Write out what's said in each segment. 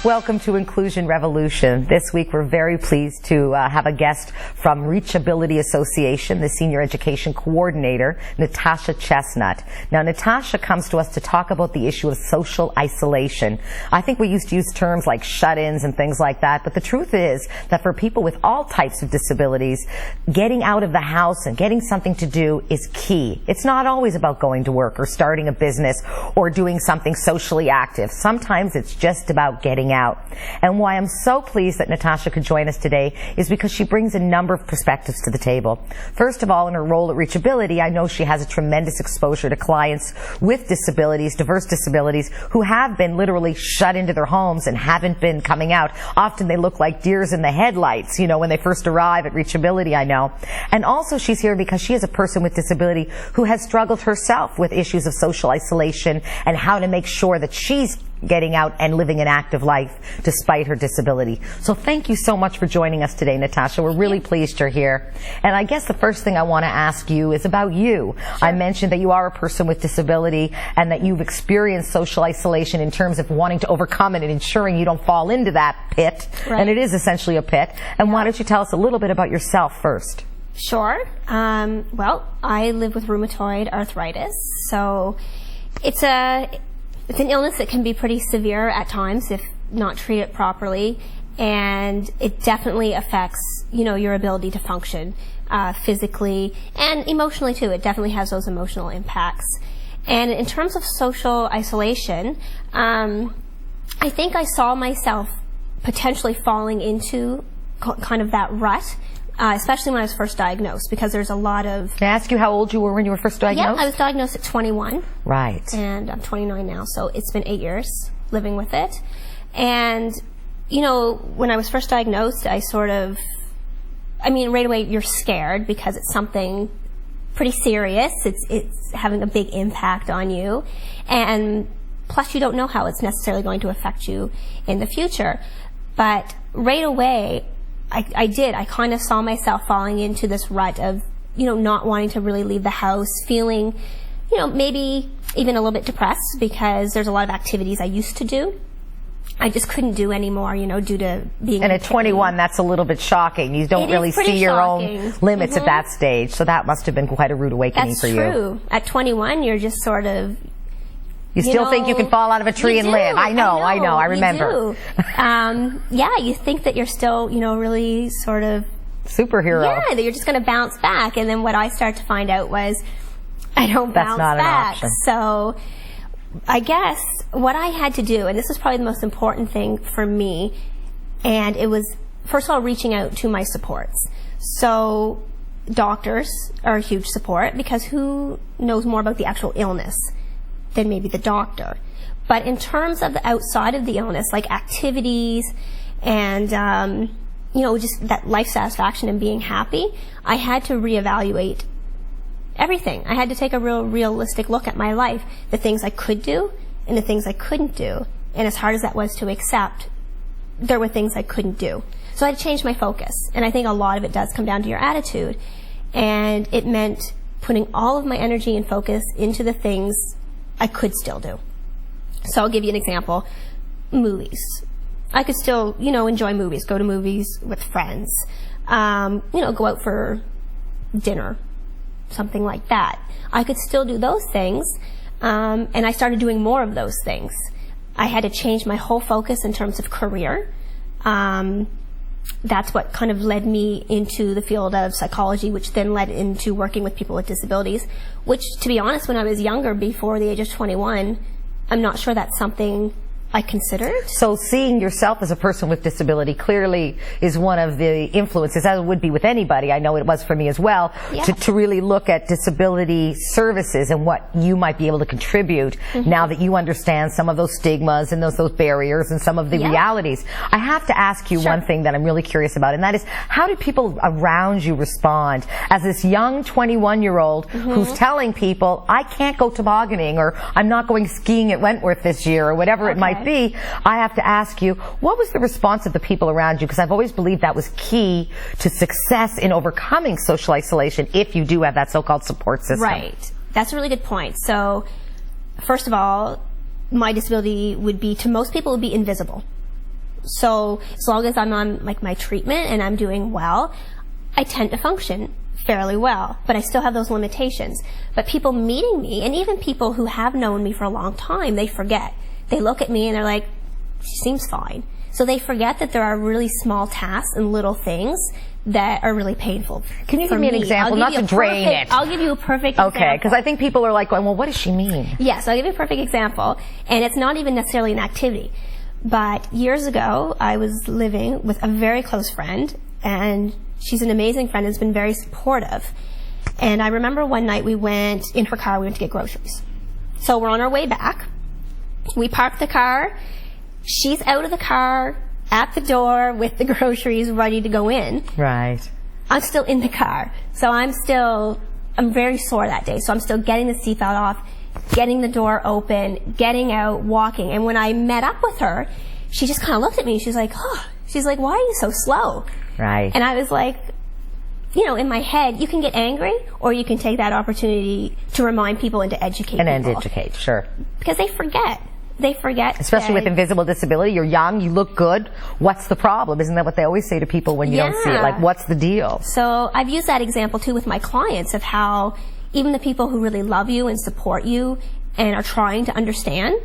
Welcome to Inclusion Revolution. This week we're very pleased to have a guest from Reachability Association, the Senior Education Coordinator, Natasha Chestnut. Now Natasha comes to us to talk about the issue of social isolation. I think we used to use terms like shut-ins and things like that, but the truth is that for people with all types of disabilities, getting out of the house and getting something to do is key. It's not always about going to work or starting a business or doing something socially active. Sometimes it's just about getting out. And why I'm so pleased that Natasha could join us today is because she brings a number of perspectives to the table. First of all, in her role at Reachability, I know she has a tremendous exposure to clients with disabilities, diverse disabilities, who have been literally shut into their homes and haven't been coming out. Often they look like deers in the headlights, you know, when they first arrive at Reachability, I know. And also she's here because she is a person with disability who has struggled herself with issues of social isolation and how to make sure that she's getting out and living an active life despite her disability. So thank you so much for joining us today, Natasha. We're really pleased you're here. And I guess the first thing I want to ask you is about you. Sure. I mentioned that you are a person with disability and that you've experienced social isolation in terms of wanting to overcome it and ensuring you don't fall into that pit. Right. And it is essentially a pit. And why don't you tell us a little bit about yourself first? Sure. Well, I live with rheumatoid arthritis, so it's an illness that can be pretty severe at times if not treated properly, and it definitely affects, you know, your ability to function physically and emotionally too. It definitely has those emotional impacts. And in terms of social isolation, I think I saw myself potentially falling into kind of that rut, especially when I was first diagnosed, because there's a lot of... Can I ask you how old you were when you were first diagnosed? Yeah, I was diagnosed at 21. Right. And I'm 29 now, so it's been 8 years living with it. And, you know, when I was first diagnosed, right away you're scared because it's something pretty serious. It's having a big impact on you. And plus you don't know how it's necessarily going to affect you in the future. But right away, I kind of saw myself falling into this rut of, you know, not wanting to really leave the house, feeling, you know, maybe even a little bit depressed because there's a lot of activities I used to do I just couldn't do anymore, you know, due to being... And at 21, that's a little bit shocking. You don't really see your own limits at that stage, so that must have been quite a rude awakening for you. That's true. At 21, you're just sort of... You still think you can fall out of a tree and live. I know, I remember. Yeah, you think that you're still, you know, really sort of... Superhero. Yeah, that you're just going to bounce back. And then what I started to find out was I don't bounce back. That's not an option. So I guess what I had to do, and this is probably the most important thing for me, and it was, first of all, reaching out to my supports. So doctors are a huge support because who knows more about the actual illness than maybe the doctor. But in terms of the outside of the illness, like activities and, you know, just that life satisfaction and being happy, I had to reevaluate everything. I had to take a realistic look at my life, the things I could do and the things I couldn't do. And as hard as that was to accept, there were things I couldn't do. So I had to change my focus. And I think a lot of it does come down to your attitude. And it meant putting all of my energy and focus into the things I could still do. So I'll give you an example. Movies. I could still, you know, enjoy movies, go to movies with friends, you know, go out for dinner, something like that. I could still do those things, and I started doing more of those things. I had to change my whole focus in terms of career. That's what kind of led me into the field of psychology, which then led into working with people with disabilities, which, to be honest, when I was younger, before the age of 21, I'm not sure that's something I considered. So seeing yourself as a person with disability clearly is one of the influences, as it would be with anybody, I know it was for me as well, yeah, to really look at disability services and what you might be able to contribute now that you understand some of those stigmas and those barriers and some of the realities. I have to ask you one thing that I'm really curious about, and that is, how did people around you respond as this young 21-year-old who's telling people, I can't go tobogganing, or I'm not going skiing at Wentworth this year, or whatever it might be? I have to ask you, what was the response of the people around you? Because I've always believed that was key to success in overcoming social isolation, if you do have that so-called support system. Right. That's a really good point. So, first of all, my disability would be, to most people, would be invisible. So as long as I'm on like my treatment and I'm doing well, I tend to function fairly well, but I still have those limitations. But people meeting me, and even people who have known me for a long time, they forget. They look at me and they're like, she seems fine. So they forget that there are really small tasks and little things that are really painful. Can you give me an example, not to drain it? I'll give you a perfect example. Okay, because I think people are like going, well, what does she mean? Yes, I'll give you a perfect example, and it's not even necessarily an activity. But years ago, I was living with a very close friend, and she's an amazing friend and has been very supportive. And I remember one night we went in her car, we went to get groceries. So we're on our way back. We parked the car. She's out of the car at the door with the groceries ready to go in. Right. I'm still in the car. So I'm very sore that day. So I'm still getting the seatbelt off, getting the door open, getting out, walking. And when I met up with her, she just kind of looked at me and she's like, oh, why are you so slow? Right. And I was like, you know, in my head, you can get angry or you can take that opportunity to remind people and to educate people. And educate, sure. Because they forget. They forget. Especially with invisible disability. You're young, you look good. What's the problem? Isn't that what they always say to people when you don't see it? Like, what's the deal? So I've used that example too with my clients of how even the people who really love you and support you and are trying to understand,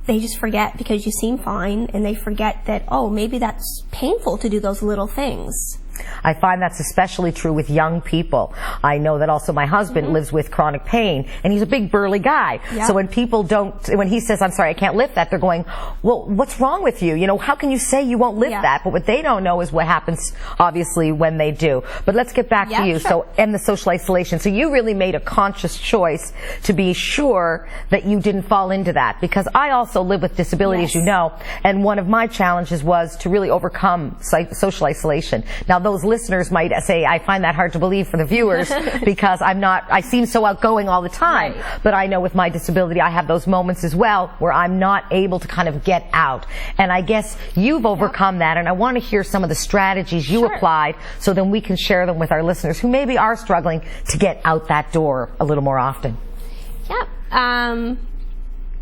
they just forget because you seem fine, and they forget that, oh, maybe that's painful to do those little things. I find that's especially true with young people. I know that also my husband lives with chronic pain, and he's a big burly guy. Yep. So when he says, I'm sorry, I can't lift that, they're going, well, what's wrong with you? You know, how can you say you won't lift that? But what they don't know is what happens, obviously, when they do. But let's get back to you. Sure. So, and the social isolation. So you really made a conscious choice to be sure that you didn't fall into that. Because I also live with disability, as you know, and one of my challenges was to really overcome social isolation. Now, those listeners might say, I find that hard to believe for the viewers because I seem so outgoing all the time. Right. But I know with my disability, I have those moments as well where I'm not able to kind of get out. And I guess you've overcome that, and I want to hear some of the strategies you applied so then we can share them with our listeners who maybe are struggling to get out that door a little more often. Yeah.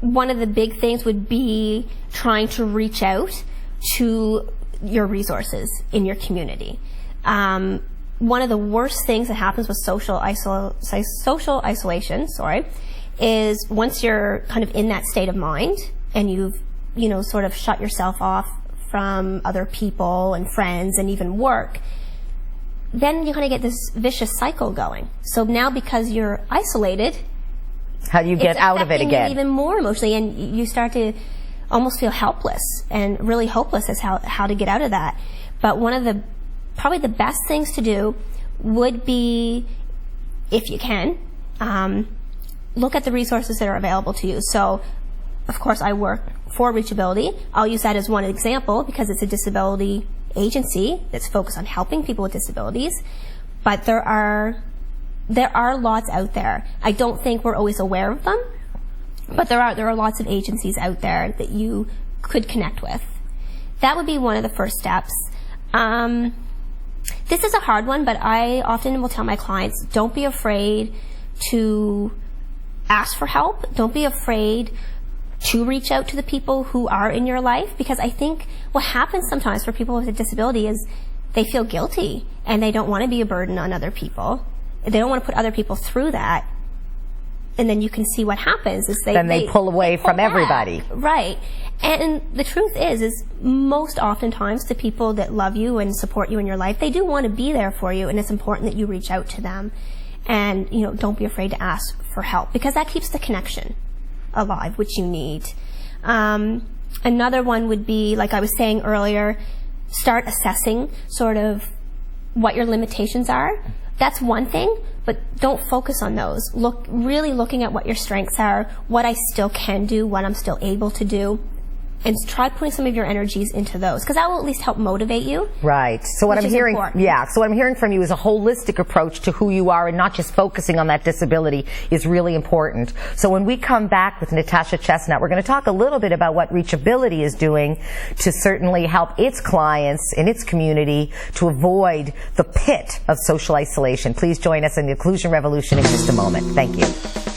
One of the big things would be trying to reach out to your resources in your community. One of the worst things that happens with social isolation, is once you're kind of in that state of mind and you've, sort of shut yourself off from other people and friends and even work, then you kind of get this vicious cycle going. So now because you're isolated, how do you get out of it again? Even more emotionally, and you start to almost feel helpless and really hopeless as how to get out of that. But one of probably the best things to do would be, if you can, look at the resources that are available to you. So, of course, I work for Reachability. I'll use that as one example because it's a disability agency that's focused on helping people with disabilities. But there are lots out there. I don't think we're always aware of them, but there are lots of agencies out there that you could connect with. That would be one of the first steps. This is a hard one, but I often will tell my clients, don't be afraid to ask for help. Don't be afraid to reach out to the people who are in your life, because I think what happens sometimes for people with a disability is they feel guilty and they don't want to be a burden on other people. They don't want to put other people through that. And then you can see what happens is they pull away from everybody. Right. And the truth is most oftentimes the people that love you and support you in your life, they do want to be there for you, and it's important that you reach out to them. And, don't be afraid to ask for help, because that keeps the connection alive, which you need. Another one would be, like I was saying earlier, start assessing sort of what your limitations are. That's one thing, but don't focus on those. Really looking at what your strengths are, what I still can do, what I'm still able to do, and try putting some of your energies into those, because that will at least help motivate you. Right. So what I'm hearing, so what I'm hearing from you is a holistic approach to who you are, and not just focusing on that disability is really important. So when we come back with Natasha Chestnut, we're going to talk a little bit about what Reachability is doing to certainly help its clients in its community to avoid the pit of social isolation. Please join us in the Inclusion Revolution in just a moment. Thank you.